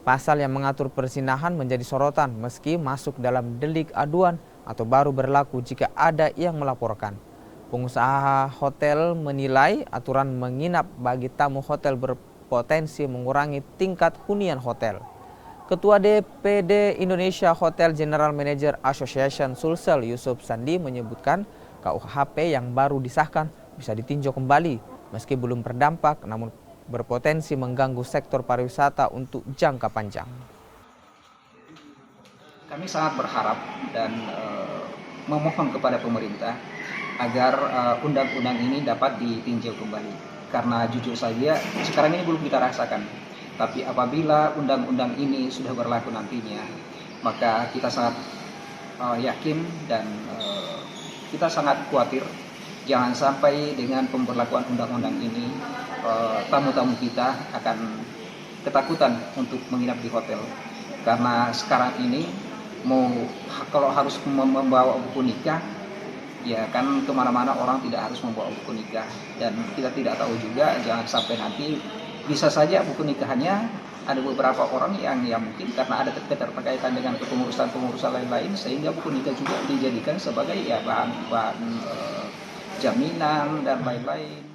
Pasal yang mengatur perzinahan menjadi sorotan meski masuk dalam delik aduan atau baru berlaku jika ada yang melaporkan. Pengusaha hotel menilai aturan menginap bagi tamu hotel berpotensi mengurangi tingkat hunian hotel. Ketua DPD Indonesia Hotel General Manager Association Sulsel Yusuf Sandi menyebutkan KUHP yang baru disahkan bisa ditinjau kembali meski belum berdampak namun berpotensi mengganggu sektor pariwisata untuk jangka panjang. Kami sangat berharap dan memohon kepada pemerintah agar undang-undang ini dapat ditinjau kembali. Karena jujur saja sekarang ini belum kita rasakan. Tapi apabila undang-undang ini sudah berlaku nantinya, maka kita sangat yakin dan kita sangat khawatir jangan sampai dengan pemberlakuan undang-undang ini tamu-tamu kita akan ketakutan untuk menginap di hotel. Karena sekarang ini kalau harus membawa buku nikah, ya kan kemana-mana orang tidak harus membawa buku nikah. Dan kita tidak tahu juga jangan sampai nanti bisa saja buku nikahnya ada beberapa orang yang mungkin karena ada keterkaitan dengan pengurusan lain-lain sehingga buku nikah juga dijadikan sebagai bahan jaminan dan lain-lain.